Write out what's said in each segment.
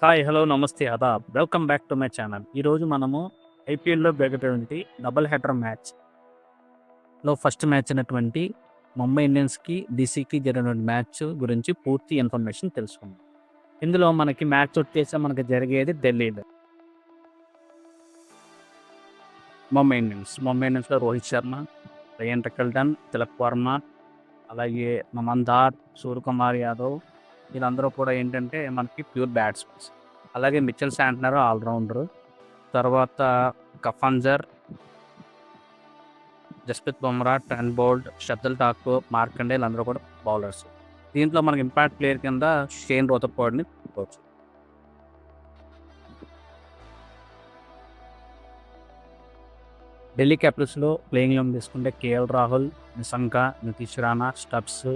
Hi, hello, నమస్తే, ఆదాబ్. Welcome back to my channel. ఈరోజు మనము ఐపీఎల్‌లో జరిగేటువంటి డబుల్ హెడర్ మ్యాచ్‌లో ఫస్ట్ మ్యాచ్ అయినటువంటి ముంబై ఇండియన్స్‌కి, డీసీకి జరిగినటువంటి మ్యాచ్ గురించి పూర్తి ఇన్ఫర్మేషన్ తెలుసుకుందాం. ఇందులో మనకి మ్యాచ్ వచ్చేసి మనకి జరిగేది ఢిల్లీలో. ముంబై ఇండియన్స్‌లో రోహిత్ శర్మ, రేయన్ రికల్టన్, తిలక్ వర్మ, అలాగే మమన్దార్, సూర్యకుమార్ యాదవ్ వీళ్ళందరూ కూడా ఏంటంటే మనకి ప్యూర్ బ్యాట్స్‌మెన్స్. అలాగే మిచెల్ శాంట్నర్ ఆల్రౌండరు. తర్వాత కఫంజర్, జస్ప్రీత్ బుమ్రా, ట్రెంట్ బౌల్ట్, షర్దుల్ ఠాకూర్, మార్కండే వీళ్ళందరూ కూడా బౌలర్స్. దీంట్లో మనకి ఇంపాక్ట్ ప్లేయర్ కింద షేన్ రథర్‌ఫోర్డ్‌ని చెప్పుకోవచ్చు. ఢిల్లీ క్యాపిటల్స్‌లో ప్లేయింగ్ 11 తీసుకుంటే కేఎల్ రాహుల్, నిశంక, నితీష్ రాణా, స్టబ్స్,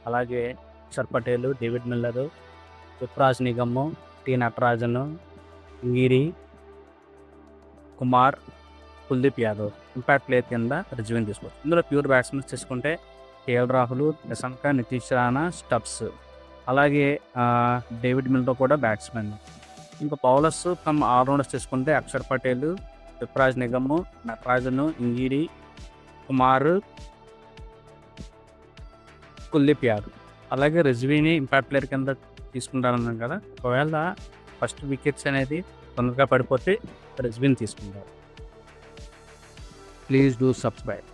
అలాగే Axar Patel, David Miller, Yuvraj Nigam, T Natarajan, Giri, Kumar, Kuldeep Yadav impact player కింద రిజ్విన్ తీసుకోవచ్చు. ఇందులో ప్యూర్ బ్యాట్స్మెన్స్ తీసుకుంటే కేఎల్ రాహుల్, నిశంక, నితీష్ రాణా, స్టబ్స్, అలాగే డేవిడ్ మిల్లర్ కూడా బ్యాట్స్మెన్. ఇంకా బౌలర్స్ కమ్ ఆల్రౌండర్స్ తీసుకుంటే అక్షర్ పటేల్, యువరాజ్ నిగమ్, నటరాజన్, ఇంగిరి, కుమార్, కుల్దీప్ యాదవ్. అలాగే రిజ్వీని ఇంపాక్ట్ ప్లేయర్ కింద తీసుకుంటారన్నాం కదా. ఒకవేళ ఫస్ట్ వికెట్స్ అనేది తొందరగా పడిపోతే రిజ్వీని తీసుకుంటారు. Please do subscribe.